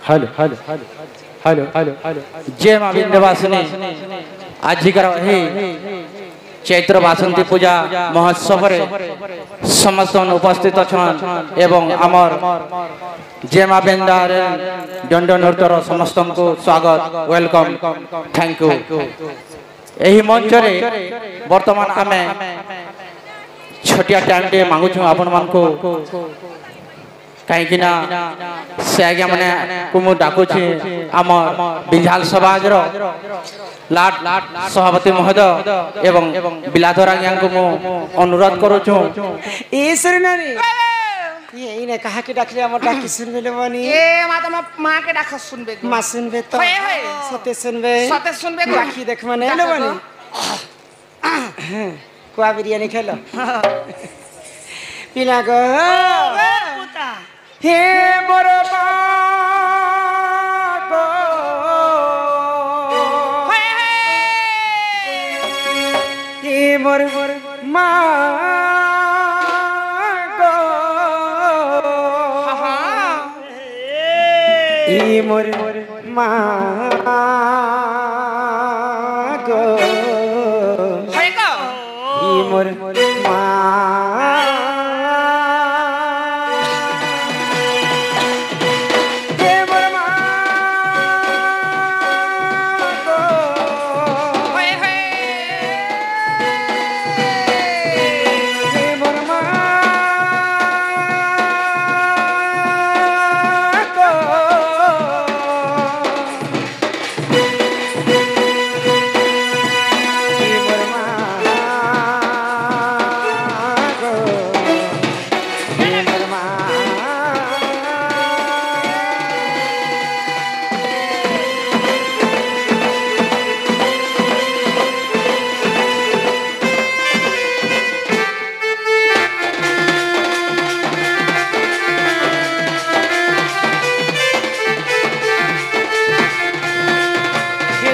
Hello hello hello hello जय मां विंध्यवासिनी आजिकर हे चैत्र बासंती पूजा महोत्सव रे समस्त उपस्थित अछन एवं आमर जय मां विंध्यार दंड नृत्यर समस्त को स्वागत वेलकम थैंक यू। यही मंच रे वर्तमान आमे छोटिया टाइम टे मांगु छु आपण मान को कहीं से आज्ञा मैंने को डाकू आम बिंझाल समाज लाट सभापति महोदय एवं बिलाधर आज्ञा को अनुरोध करुचु ये ने कहा के डाकले हमर डाकी सुनबे लेबनी ए मा त मां के डाक सुनबे मां सुनबे तो सते सुनबे डाकी देख मने लेबनी कुआ बिरयानी खेलो पिला गो पुता हे मोर मां गो हे मोर मां गो हे मोर मां गो हे मोर मां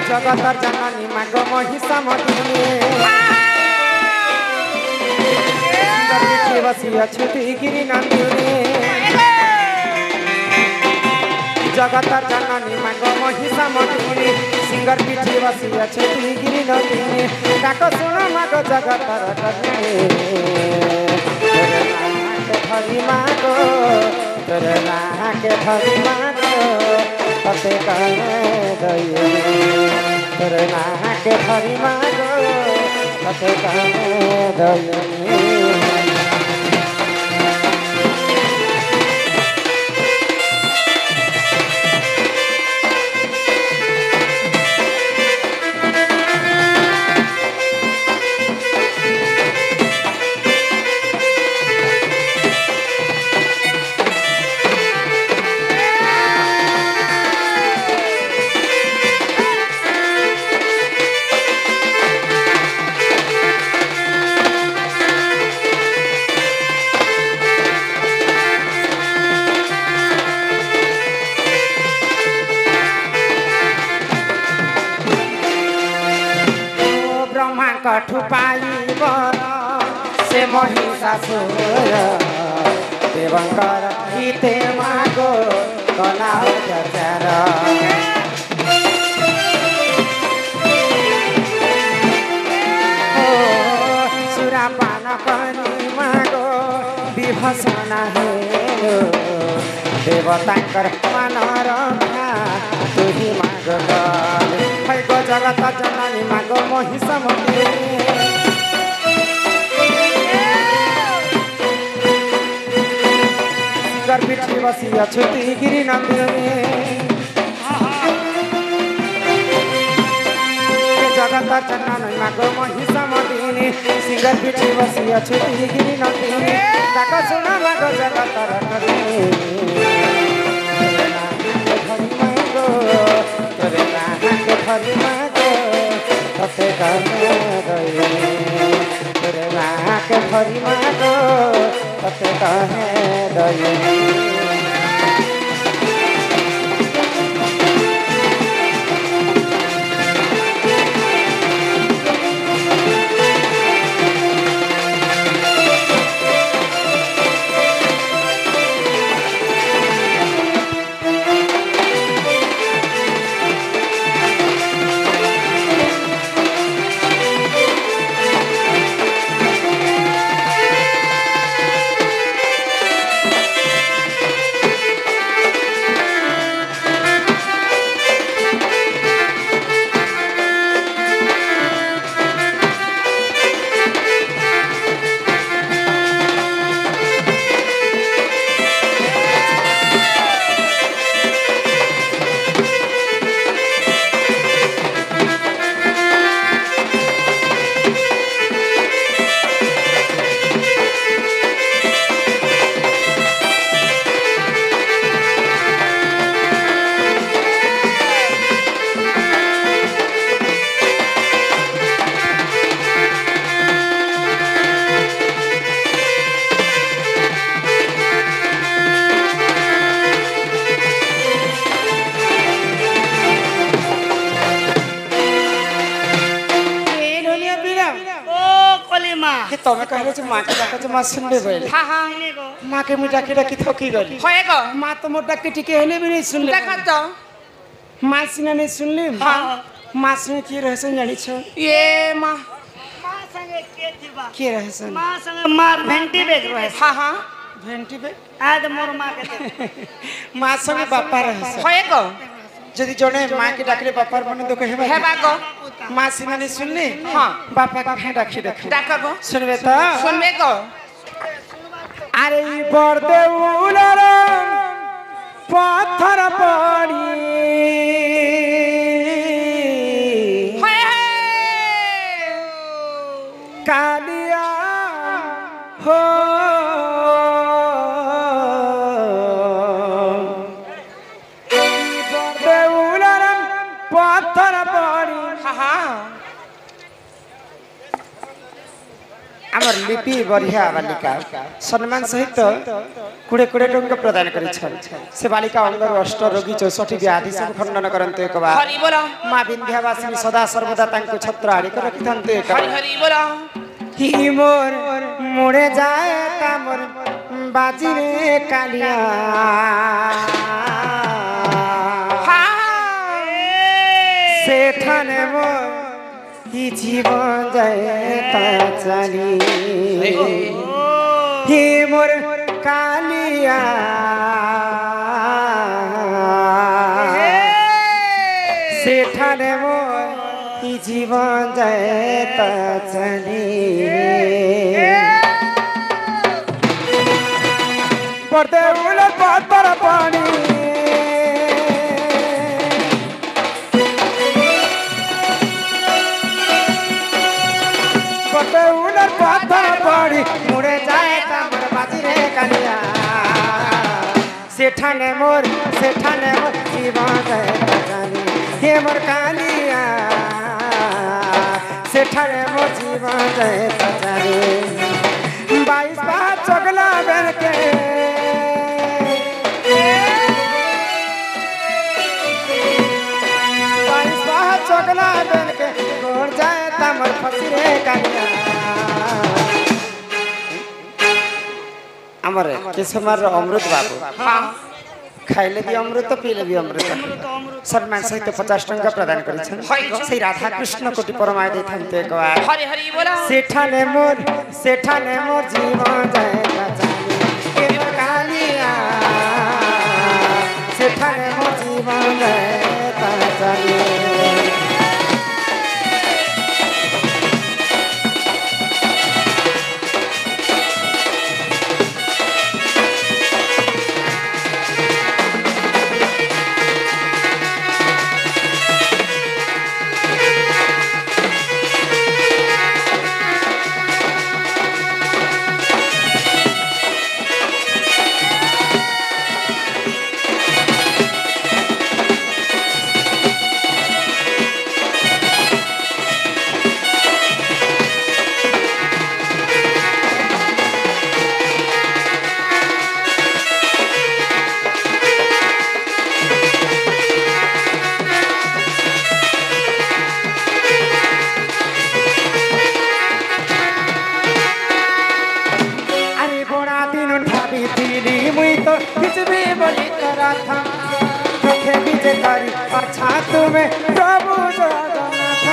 जगतर जननी माग महिषा मदिने बसी अछुति गिरी नंदिनी जगतर जननी माग महिषा मदिने सिंगर पीठी बसी अछुति गिरी नंदिनी डाक सुन माग जगतर करने हरि मागो तोरे नाके हरि मागो तते कहने दये तोरे नाके हरि मागो तते कहने दये कठु पाई से महिषासुर देवंकर हिते मागो कला अत्याचार सुरापान पनि मागो विभसण हेलो देवतांकर मान रक्षा तुही माग गो जगत जननी माग महिषा मदिने सिंगर पीठी बसी अछुति गिरी नंदिनी जगत जननी माग महिषा मदिने सिंगर पीठी बसी अछुति गिरी नंदिनी डाक सुन माग जगतर करने हरि मागो तते कहने दये तोरे नाके हरि मागो तते कहने दये कहले जे माँ के डाके जे माँ सुन ले बोले हाँ हाँ इन्हें को माँ के मुझे डाके डाके थकी गली होएगा माँ तो मोटा के टिके हेले भी नहीं सुन ले देखा तो माँ सिना नहीं सुन ले हाँ माँ सुन की रहे सन जानी छो ये माँ माँ संगे के जीवा की रहे सन माँ संगे मार भेंटी बेच रहे हाँ हाँ भेंटी पे आज मोर माँ के दे माँ संगे बापा रहे सन होएगा यदि जने माँ के डाकले बापा मन दुख है हेबा बागो माँ सिना नहीं सुन ले हाँ बापा का फें डाकी देख डाका गो सुनबे तो सुनबे को अरे बरदे उलर पत्थर पड़ी होए कालिया हो बरदे उलर पत्थर पड़ी हाँ हाँ आमर लिपि बढ़िया बालिका सम्मान सहित कुड़े कुड़े टंका प्रदान करी से बालिका अंगर अष्ट रोगी 64 व्याधि सब खंडन करंतु एक बार हरि बोला माँ विंध्यावासिनी सदा सर्वदा तांको छत्र आड़ी कर रखिथांतु एक हरि हरि बोला ही मोर मुड़े जाए ता मोर बाजी रे कालिया हाँ सेठाने मोर ही जीवन जाए ता चली ही मोर कालिया सेठाने मोर ही जीवन जाए ता चली पड़ते उलट पत्थर पानी पड़ते उलट पत्थर पानी मुड़े जाए ता मोर बाजी रे कालिया सेठाने मोर जीवन जाए ता चली हे मोर कालिया सेठाने मोर जीवन जाए ता चली 22 बार चगला बेल के चगला बेल के गोर जाए तमर फसी रे कालिया हमर किसमर अमृत बाबू हाँ खाइले भी अमृत पीले भी अमृत सम्मान सहित 50 टंका प्रदान करी श्री राधा कृष्ण कोटि परमाय दे थनते एक बार हरि हरि बोला सेठाने मोर जीवन जाए ता चली हे मोर कालिया सेठाने मोर जीवन जाए ता चली अच्छा तुम्हें प्रभु जगन्नाथ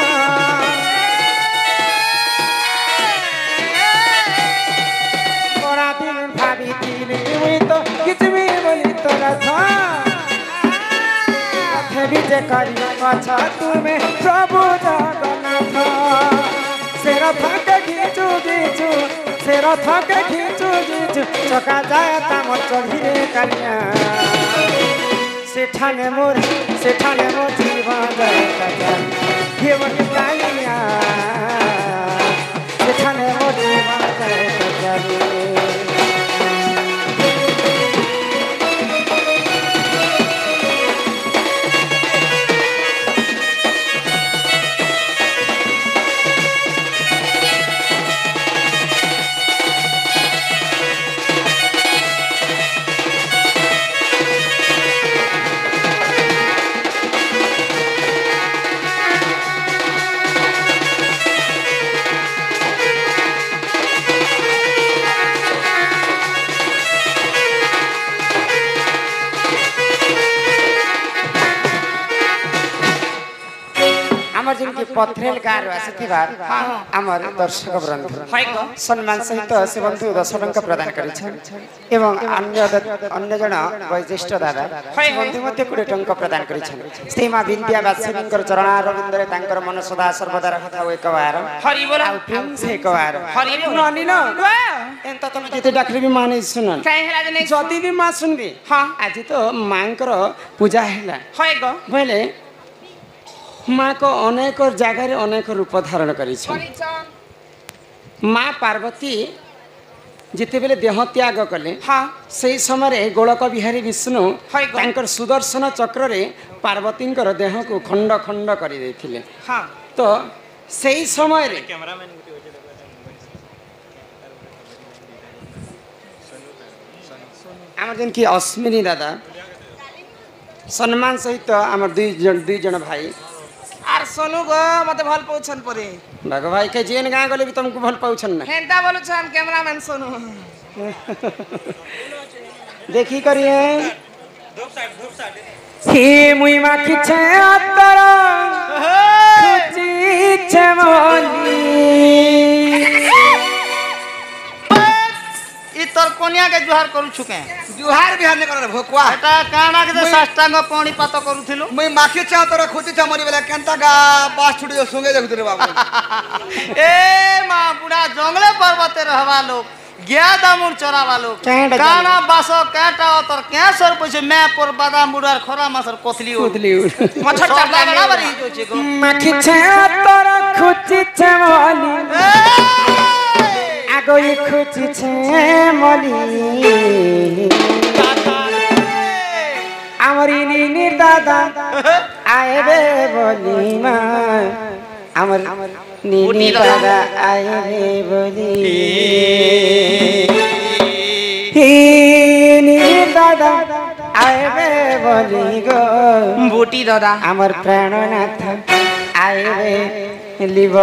बड़ा दिन भाभी तीन हुई तो किच भी बोली तो रथा विजय करी अच्छा तुम्हें प्रभु जगन्नाथ से रथा के खींचू खींचू से रथा के खींचू खींचू चका जाए ताम चढ़ी रे कन्या सेठाने मोर जीवन जाए ता चली हे मोर कालिया सेठाने मोर जीवन जाए ता चली पथरेल गाँव आसिथिबा आमर दर्शक वृंद सम्मान सहित से बंधु 10 टंका प्रदान करिछन एवं अन्य जन वैशिष्ट दादा बंधु मध्य 20 टंका प्रदान करिछन श्री मां विंध्यावासिनीकर चरणारविंद रे तांकर मन सदा सर्वदा रखथाउ एक बार हरि बोल प्रेम से एक बार हरि बोल नानी ना एंत तुम जते डाकली भी माने सुनन काहे हेला जने जदी भी मां सुनबी हां आज तो मांकर पूजा हैला होय गो बोले माँ को अनेक जगह अनेक रूप धारण करी माँ पार्वती जिते बेले देह त्याग कले हाँ से समय गोलक बिहारी विष्णु तांकर सुदर्शन चक्र रे पार्वती देह को खंड खंड कर हाँ तो से समय आम जन की अश्विनी दादा सम्मान सहित आम दुई जन भाई आर सोनू गो मते भल पाउछन परे बाग भाई के जेन गाँ गले भी तुमको भल पाउछन ना हेंता बोलुछन कैमरामैन सोनू देखी करिए ही मुई माखी छे अतर खुची छे मोली ई तोर कोनिया के जुहार करू छुके जुहार बिहार ने कर भोकवा एटा काना के साष्टांग पाणी पात करूथिलु मैं माखी छा तोरा खोती छ मरी बेला केनता गा बास छुड़ी संगे देखु रे बाबू ए मां बुढ़ा जंगले पर्वते रहवा लोग गया दामुर चरावा लोग काना बासो काटा तोर कैंसर पछे मैं पर बादाम बुढ़ार खोरा मासर कोथली मच्छर चापला बड़ा बड़ी जो छे गो माखी छे अतर खुची छे मोली आगो ये खुची छे मोली आमरी नी दादा आए बे बोली मां आमर नी दादा आए बे बोली नी दादा आए बे बोली गो बूटी दादा आमर प्राणनाथ आए बे लिव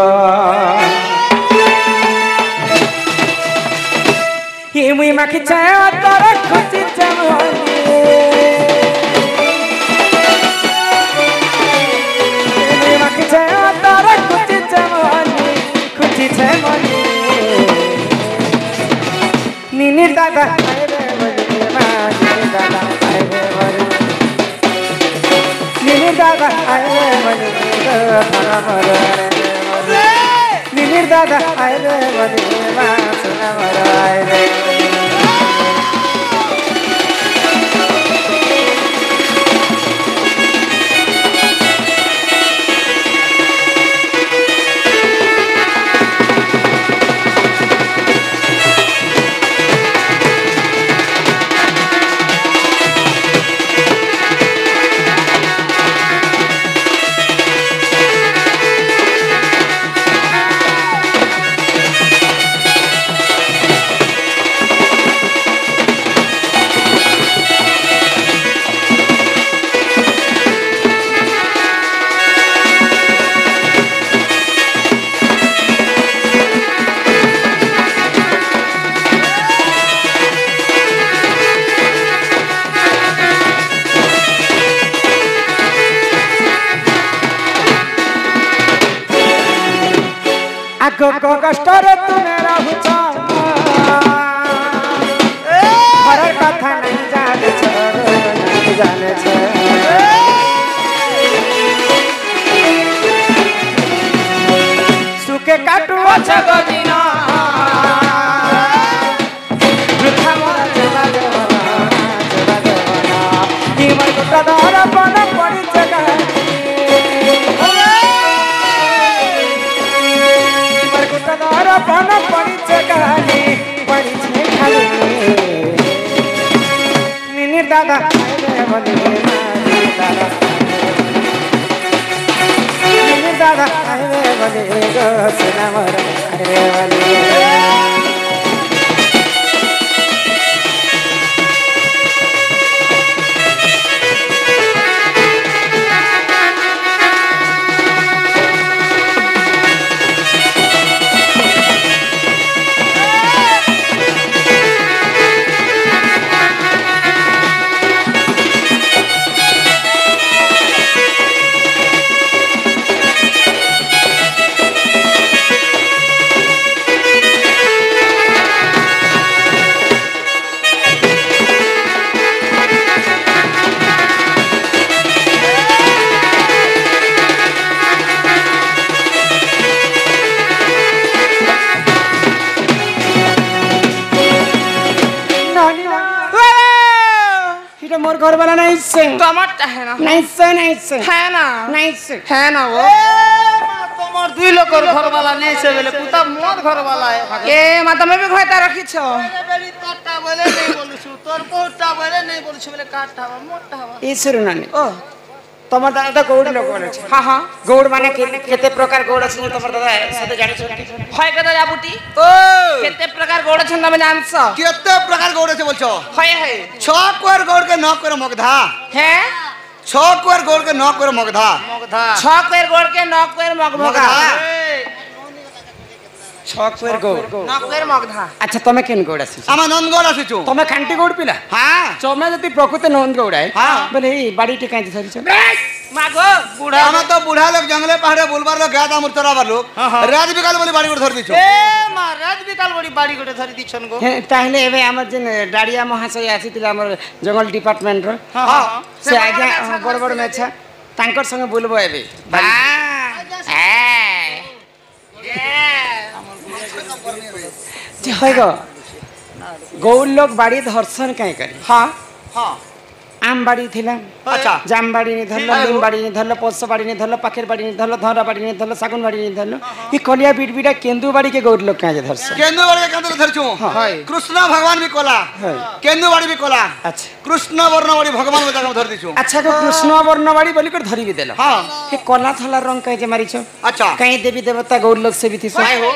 ही मुई माखी छे तर खुची छे मोली मुई माखी छे तर खुची छे मोली नीनीर दादा आए रे बोली मां नीनीर दादा आए रे बोली नीनीर दादा आए रे बोली थारा मरो नीनीर दादा आए रे बोली मां सुना मरो आए रे को कष्ट रे तूने रहू छ हर कथा नहीं जाने छ नहीं जाने छ सुके काटू छ गदिना वृथा मोरा जवा देवना ही मन को प्रदार बन पड़ी जगह पाना पड़ी जगानी पड़ी छे खाली नीनी दादा आए रे बोली नीनी दादा आए रे बोली गो सुना मोरा आए रे बोली তোমার ঘরওয়ালা নাইছে তোমারটা হ্যাঁ না নাইছে নাইছে হ্যাঁ না নাইছে হ্যাঁ না ও তোমার দুই লোকের ঘরওয়ালা নেই সে বলে পুতা মোর ঘরওয়ালা এ মা তুমি भी ঘয়তা রাখিছ বেলি তারটা বলে নেই বলছু তোর কোটা বলে নেই বলছু বলে কাটটা হবা মোরটা হবা ঈশ্বর নানি ও তোমার দাদা তো গৌড় লোক বলেছে হ্যাঁ হ্যাঁ গৌড় মানে কেতে প্রকার গৌড় আছে তোমার দাদা সাথে জানিছ হয় কথা যাবুটি ও কেতে প্রকার গৌড় ছন্দ তুমি জানছ কেতে প্রকার গৌড় আছে বলছো হয় হয় 6 কোয়ার গৌড়কে 9 করে মগধা হ্যাঁ 6 কোয়ার গৌড়কে 9 করে মগধা মগধা ছ কয়ের গোড়কে ন কয়ের মগমগা ছকের গৌড় ন কয়ের মগধা আচ্ছা তুমি কেন গৌড় আছিস আমার নন্দগড় আসিছু তুমি খান্টি গৌড় পিলা হ্যাঁ চমে যদি প্রকৃত নন্দ গৌড় আয় হ্যাঁ। বলে এই বাড়িটি কাঁচি ধরিছ মাগো বুড়া আমার তো বুড়া লোক জঙ্গলে পাহাড়ে বুলবার লোক গাদা আমুর চরাবার লোক রাত বিকাল বলে বাড়ি করে ধরে দিছো এ মা রাত বিকাল বড়ি বাড়ি করে ধরি দিছন গো হ্যাঁ তাহলে এবে আমার যে ডাড়িয়া মহাশয় আসিছিল আমার জঙ্গল ডিপার্টমেন্টর হ্যাঁ সে আজ্ঞা বড় বড় মেছা তাঙ্কর সঙ্গে বলবো এবে যে হয় গো গৌড় লোক বাড়ি ধর্ষণ কাই করে হ্যাঁ হ্যাঁ আম বাড়ি ছিলাম আচ্ছা জাম বাড়ি নিয়ে ধরলো নিম বাড়ি নিয়ে ধরলো পোষ বাড়ি নিয়ে ধরলো পাখের বাড়ি নিয়ে ধরলো ধরা বাড়ি নিয়ে ধরলো শাগুন বাড়ি নিয়ে ধরলো এই কলিয়া বিট বিটা কেন্দু বাড়িকে গৌড় লোক কাজে ধরছে কেন্দু বাড়ি কান্দলে ধরছু হয় কৃষ্ণ ভগবান বি কলা হ্যাঁ। কেন্দু বাড়ি বি কলা আচ্ছা কৃষ্ণ বর্ণ বাড়ি ভগবান বি তাকে ধরে দিছু আচ্ছা গো কৃষ্ণ বর্ণ বাড়ি বলি করে ধরিবি দেল হ্যাঁ এ কলা থলা রং কাই যে মারিছ আচ্ছা কাই দেবী দেবতা গৌড় লোক সেবিতি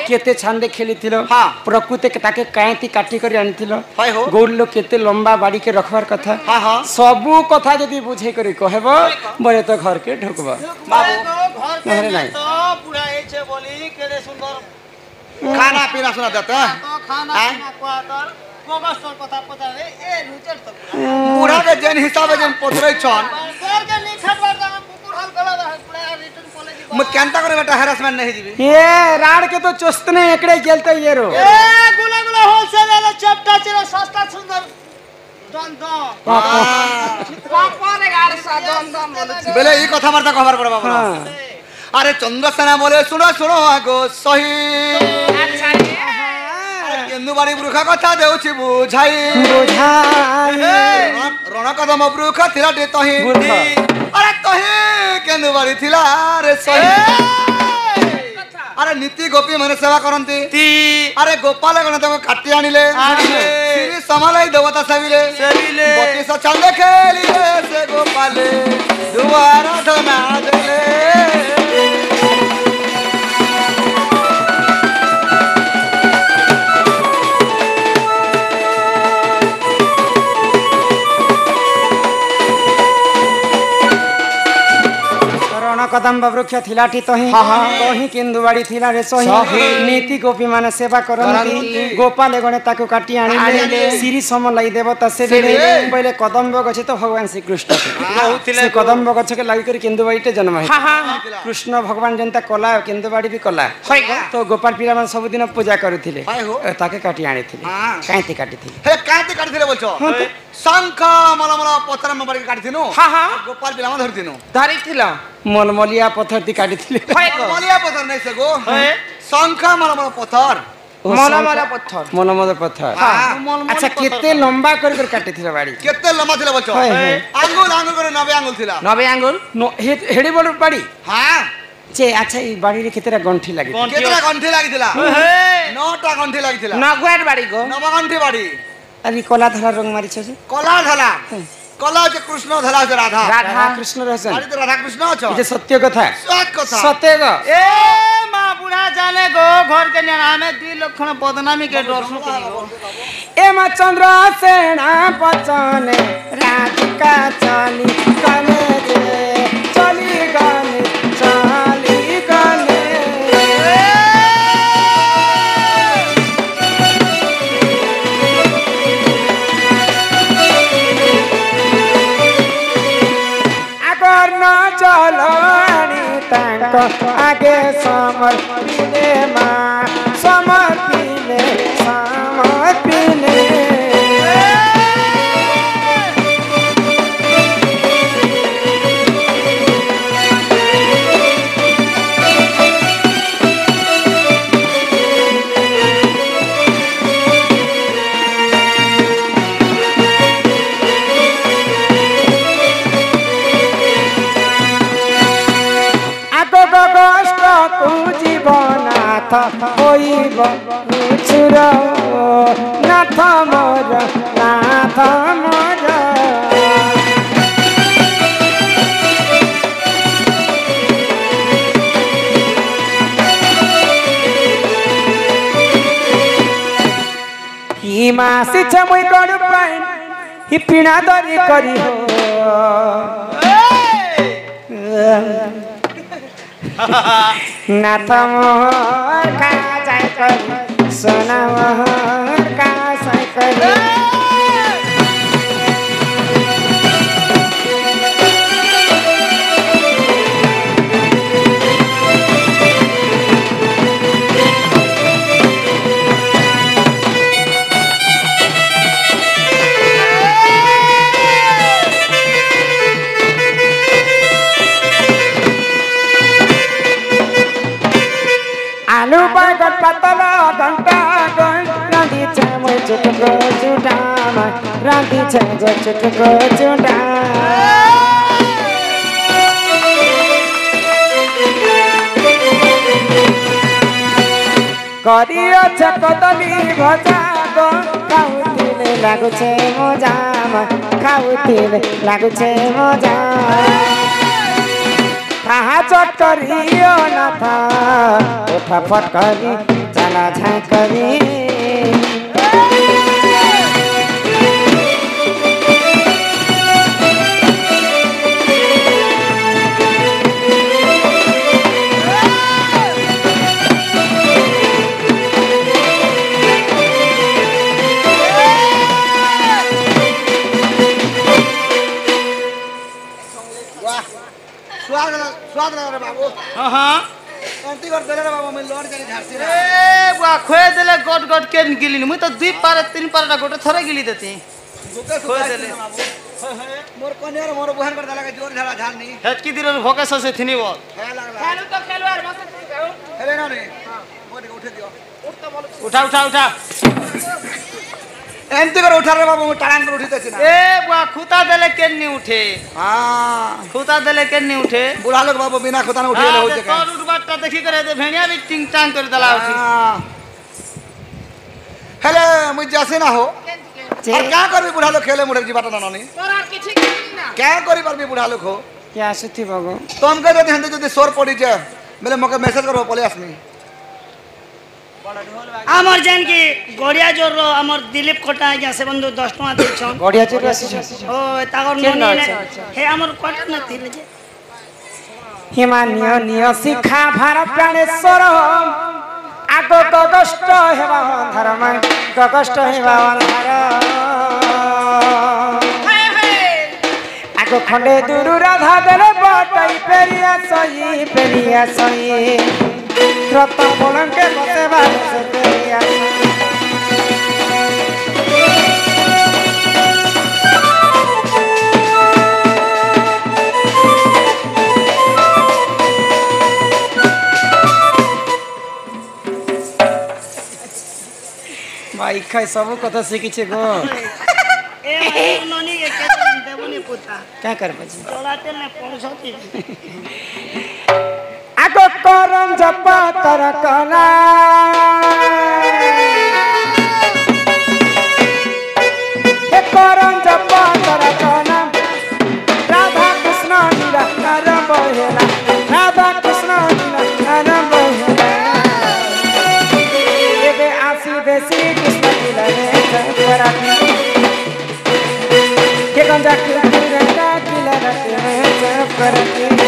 কেতে ছান্দে খেলিছিল হ্যাঁ। প্রকৃতি তাকে কাইতি কাটি করে আনিছিল হয় হো গৌড় লোক কেতে লম্বা বাড়িকে রখবার কথা হ্যাঁ হ্যাঁ সবু কথা যদি বুঝাই করে কহব বলে তো ঘরকে ঢুকব বাবু ঘর নহলে নাই তো বুড়া এইছে বলি কেড়ে সুন্দর খানা পিনা শোনা যাতে তো খানা পিনা কোয়াটার কোগস্তর কথা পচারে এ রুচের তো বুড়াকে যেন হিসাবে যেন পথরে ছন তোর যে নি খাবার দাম কুকুর হাল কলা পুরা রিটার্ন কলেজ মু কেনতা করে বেটা হ্যারাসমেন্ট नहीं দিবি এ রাড় কে তো চস্তনে একড়ে গেলতে ইয়েরো এ গুলা গুলা হোলসেল এর চপটা ছিল সস্তা সুন্দর দন দন পাপরে গাড় সাদন দম বলছে বেলে এই কথা বার্তা কভার করে বাবা হ্যাঁ আরে চন্দ্রসেনা বলে শুনো শুনো আগো সহি আচ্ছা কেন্দু বাড়ি বৃক্ষা কথা দেউছি বুঝাই বুঝাই রণ কদম বৃক্ষ ଥିଲା ଟେ তহি বৃক্ষ। আরে তহি কেন্দু বাড়ি ଥିଲା রে সহি আরে নীতি গোপী মানে সেবা করନ୍ତି আরে গোপাল গণ তাকে কাটি আনিলে শ্রী সমালাই দেবতা সেবিলে বতিশ ছন্দে খেলিলে সে গোপালে দুয়ার ধনা দেলে কদম্ব বৃক্ষ থিলাটি তহি তহি কেন্দু বাড়ি থিলা রে সহি নীতি গোপী মানে সেবা করନ୍ତି গোপালে গণে তাকে কাটি আনিলে শ্রী সমলাই দেবতা সেবিলে বলে কদম্ব গছে তো ভগবান শ্রীকৃষ্ণ সে কদম্ব গছকে লাগি করে কেন্দু বাড়িতে জন্ম হয়েছে কৃষ্ণ ভগবান যেনতা কলা কেন্দু বাড়ি বি কলা তো গোপাল পীরা মানে ସବୁଦିନ ପୂଜା କରୁଥିଲେ তাকে কাটি আনিଥିଲେ কাইতে কাটিଥିଲେ হে কাঁতে কাটিଥିଲେ বলছো শঙ্খ মলমল পথর বাড়ি কাটিছিনু গোপাল পিলামা ধরিছিনু ধরিছিল মলমলিয়া পথর দি কাটিଥିଲେ মলিয়া পথর নাই সে গো শঙ্খ মলমল পথর মলমলা পথর মলমল পথর আচ্ছা কেতে লম্বা করে করে কাটিছিল বাড়ি কেতে লম্বা ছিল বলছো আঙ্গুল আঙ্গুল করে 90 আঙ্গুল ছিল 90 আঙ্গুল হেড়ে বড় বাড়ি হ্যাঁ যে আচ্ছা এই বাড়িরে কেতেটা গন্ঠি লাগে কেতেটা গন্ঠি লাগিଥିଲା 9টা গন্ঠি লাগিଥିଲା নগুয়ার বাড়ি গো নবগন্ঠি বাড়ি আরে কলা ধরা রং মারিছ যে কলা ধলা কলা হচ্ছে কৃষ্ণ ধলা হচ্ছে রাধা রাধা কৃষ্ণ রহস্য বাড়ি তো রাধা কৃষ্ণ আছো এটা সত্য কথা সৎ কথা সত্য গো এ মা বুড়া জানে গো ঘর के नामे 2 লক্ষণ বদনামি के डर सुन गो এ মা চন্দ্র সেনা পচনে রাধিকা চলি গলে যে চলি গলে চলি গলে আগর ন চলনি তাঙ্ক আগে সমর্পিলে মা সমর্পিলে সমর্পিলে হইব নিচুর নাথ মোর নাথ মোর হিমা সিছে মুই গড় পাইন হি পিনা দরি করি হো নাথ মোর কা যায় করি সোনা মোর কা যায় করি आलू बैगन पतला घंटा रांधी छे मोर चुटको चुटा रांधी छे गो चुटको चुटा करियो छे कदली भजा गो खाउतिले लागु छे मजा खाउतिले लागु छे मजा कहाँ चट करियो ना था उठा फट करी चला झाँ करी स्वाद लगा रे बाबू हाँ हाँ एंटी कर देले रे बाबू मैं लौट जानी झारसी रे ए बुआ खोए देले गोट गोट के गिली मुई तो 2 पार 3 पार गोटे थरे गिली देती भूखे खोए सुखा देले बाबू मोर कन्या रे मोर बहन कर देला के जोर झाला झालनी हेच की दिरो भोके से थिनी बो है लागला खेलू तो खेलवार मत करो हेले ना रे मोर उठे दियो उठा उठा उठा एंटी कर उठा रे बाबू टांग कर उठी देसी ना ए बुआ खुता देले के नहीं उठे हां खुता देले के नहीं उठे बुढ़ा लोग बाबू बिना खुदा न उठे ले हो जके कौन उठबाटा देखी करे दे भेड़िया भी टिंग टांग कर दला उठी हेले मुझ जासे ना हो और क्या करबी बुढ़ा लोग खेले मुड़े जीवाटा ना ननी तोरा किछि करी ना क्या करी परबी बुढ़ा लोग हो क्या सुथी बाबू तुम कह देते हंदे जदी सोर पड़ी जे मेरे मके मैसेज करो पले आसमी आमर जेन की गड़िया जोर रो आमर दिलीप कोटा आज्ञा से बंधु 10 टका देछन गड़िया चोरी आसी ओ तागर ननी ने हे आमर कोटा न थिले जे हिमानियो नियो शिखा भारत प्राणेश्वर आगो कष्ट हेबा धर्म कष्ट हेबा अंधार आगो खंडे दूर राधा देले बटई पेरिया सई रत पलंके बते बारे से पेरिया भाई खाई सब कथा सीखी गो ए ननी के केते देबनी पुता क्या कर बजी चलाते ने पहुंचती आगो करम जप तर कला हे करम जप तर कला राधा कृष्ण निरंतर बहेला राधा कृष्ण निरंतर बहेला एबे आसी दे श्री कृष्ण मिलने चपराती के गंजा के रंगा किला रते चपराती